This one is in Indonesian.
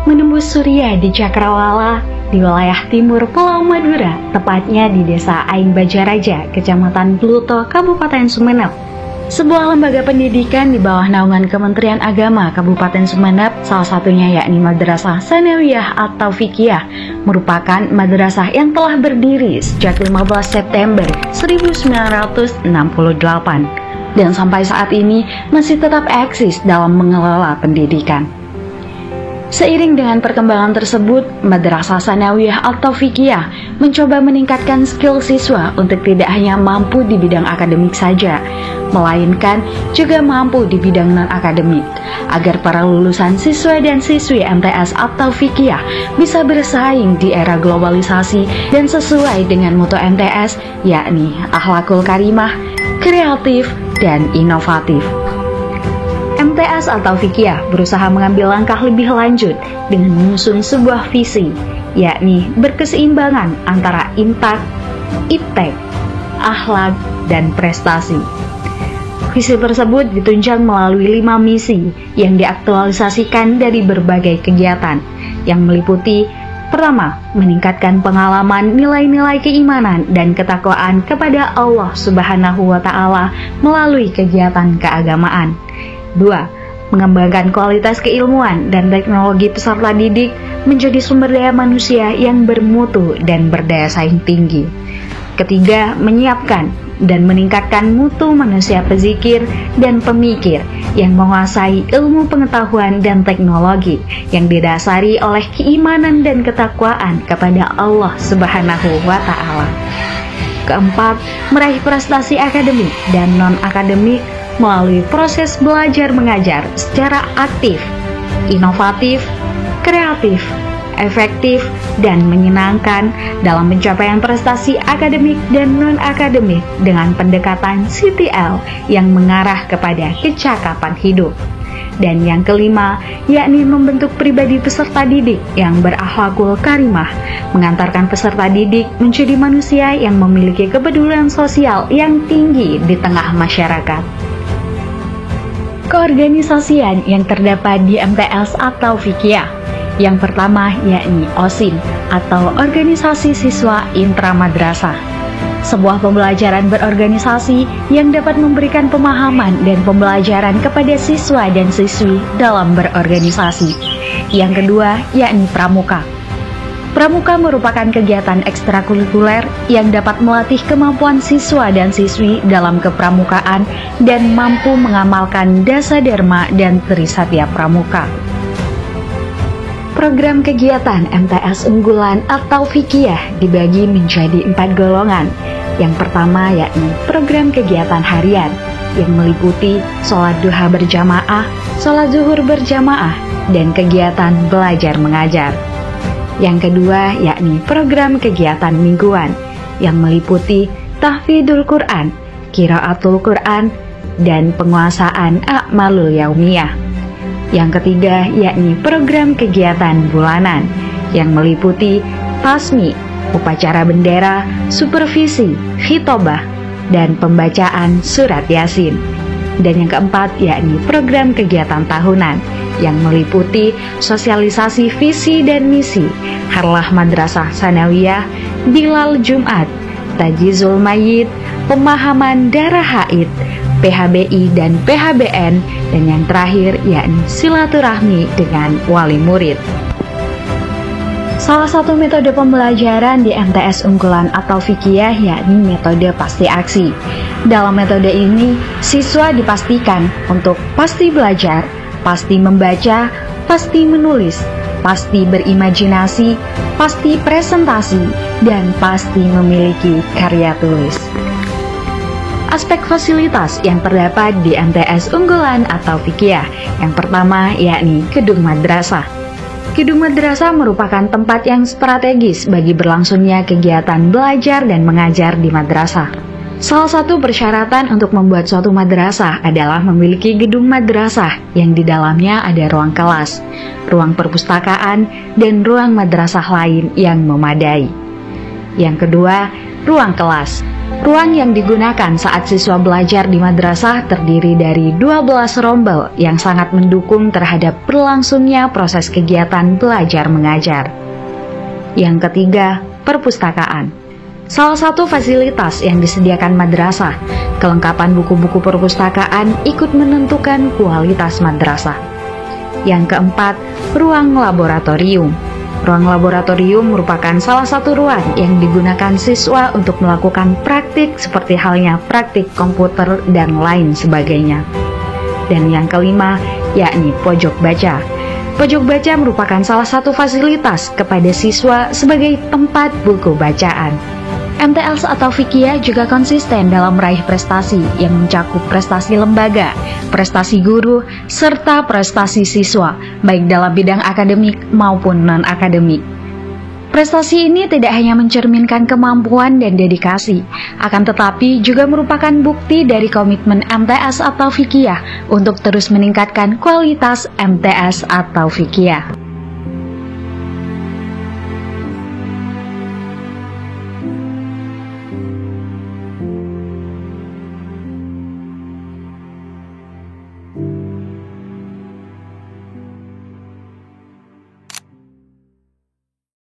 menembus surya di Cakrawala, di wilayah timur Pulau Madura, tepatnya di Desa Aing Bajaraja, Kecamatan Pluto, Kabupaten Sumeneb. Sebuah lembaga pendidikan di bawah naungan Kementerian Agama Kabupaten Sumeneb, salah satunya yakni Madrasah Tsanawiyah atau Fikiyah, merupakan madrasah yang telah berdiri sejak 15 September 1968 dan sampai saat ini masih tetap eksis dalam mengelola pendidikan. Seiring dengan perkembangan tersebut, Madrasah Tsanawiyah atau Fikiyah mencoba meningkatkan skill siswa untuk tidak hanya mampu di bidang akademik saja, melainkan juga mampu di bidang non-akademik, agar para lulusan siswa dan siswi MTS atau Fikiyah bisa bersaing di era globalisasi dan sesuai dengan mutu MTS, yakni akhlakul karimah, kreatif, dan inovatif. MTS atau Fikiyah berusaha mengambil langkah lebih lanjut dengan menyusun sebuah visi, yakni berkeseimbangan antara intak, iptek, akhlak, dan prestasi. Visi tersebut ditunjang melalui 5 misi yang diaktualisasikan dari berbagai kegiatan yang meliputi: pertama, meningkatkan pengalaman nilai-nilai keimanan dan ketakwaan kepada Allah Subhanahu wa Ta'ala melalui kegiatan keagamaan. 2. Mengembangkan kualitas keilmuan dan teknologi peserta didik menjadi sumber daya manusia yang bermutu dan berdaya saing tinggi. Ketiga, menyiapkan dan meningkatkan mutu manusia pezikir dan pemikir yang menguasai ilmu pengetahuan dan teknologi yang didasari oleh keimanan dan ketakwaan kepada Allah Subhanahu wa Ta'ala. Keempat, meraih prestasi akademik dan non-akademik melalui proses belajar mengajar secara aktif, inovatif, kreatif, efektif, dan menyenangkan dalam pencapaian prestasi akademik dan non-akademik dengan pendekatan CTL yang mengarah kepada kecakapan hidup. Dan yang kelima, yakni membentuk pribadi peserta didik yang berakhlakul karimah, mengantarkan peserta didik menjadi manusia yang memiliki kepedulian sosial yang tinggi di tengah masyarakat. Keorganisasian yang terdapat di MTS atau Fikiyah. Yang pertama yakni OSIN atau Organisasi Siswa Intramadrasah. Sebuah pembelajaran berorganisasi yang dapat memberikan pemahaman dan pembelajaran kepada siswa dan siswi dalam berorganisasi. Yang kedua yakni Pramuka. Pramuka merupakan kegiatan ekstrakurikuler yang dapat melatih kemampuan siswa dan siswi dalam kepramukaan dan mampu mengamalkan dasa dharma dan trisatya pramuka. Program kegiatan MTS unggulan atau Fikiyah dibagi menjadi 4 golongan. Yang pertama yakni program kegiatan harian yang meliputi sholat duha berjamaah, sholat zuhur berjamaah, dan kegiatan belajar mengajar. Yang kedua yakni program kegiatan mingguan yang meliputi tahfidzul Quran, qiraatul Quran, dan penguasaan a'malul yaumiyah. Yang ketiga yakni program kegiatan bulanan yang meliputi tasmi, upacara bendera, supervisi, khitobah, dan pembacaan surat Yasin. Dan yang keempat yakni program kegiatan tahunan yang meliputi sosialisasi visi dan misi, harlah Madrasah Tsanawiyah, Dilal Jumat, Tajizul Mayyit, pemahaman darah haid, PHBI dan PHBN, dan yang terakhir yakni silaturahmi dengan wali murid. Salah satu metode pembelajaran di MTS unggulan atau Fikiyah yakni metode pasti aksi. Dalam metode ini, siswa dipastikan untuk pasti belajar, pasti membaca, pasti menulis, pasti berimajinasi, pasti presentasi, dan pasti memiliki karya tulis. Aspek fasilitas yang terdapat di MTS unggulan atau Fikiyah. Yang pertama yakni gedung madrasah. Gedung madrasah merupakan tempat yang strategis bagi berlangsungnya kegiatan belajar dan mengajar di madrasah. Salah satu persyaratan untuk membuat suatu madrasah adalah memiliki gedung madrasah yang di dalamnya ada ruang kelas, ruang perpustakaan, dan ruang madrasah lain yang memadai. Yang kedua, Ruang kelas. Ruang yang digunakan saat siswa belajar di madrasah terdiri dari 12 rombel yang sangat mendukung terhadap berlangsungnya proses kegiatan belajar mengajar. Yang ketiga, perpustakaan. Salah satu fasilitas yang disediakan madrasah, kelengkapan buku-buku perpustakaan ikut menentukan kualitas madrasah. Yang keempat, ruang laboratorium. Ruang laboratorium merupakan salah satu ruang yang digunakan siswa untuk melakukan praktik seperti halnya praktik komputer dan lain sebagainya. Dan yang kelima, yakni pojok baca. Pojok baca merupakan salah satu fasilitas kepada siswa sebagai tempat buku bacaan. MTS atau Fikiyah juga konsisten dalam meraih prestasi yang mencakup prestasi lembaga, prestasi guru, serta prestasi siswa, baik dalam bidang akademik maupun non-akademik. Prestasi ini tidak hanya mencerminkan kemampuan dan dedikasi, akan tetapi juga merupakan bukti dari komitmen MTS atau Fikiyah untuk terus meningkatkan kualitas MTS atau Fikiyah.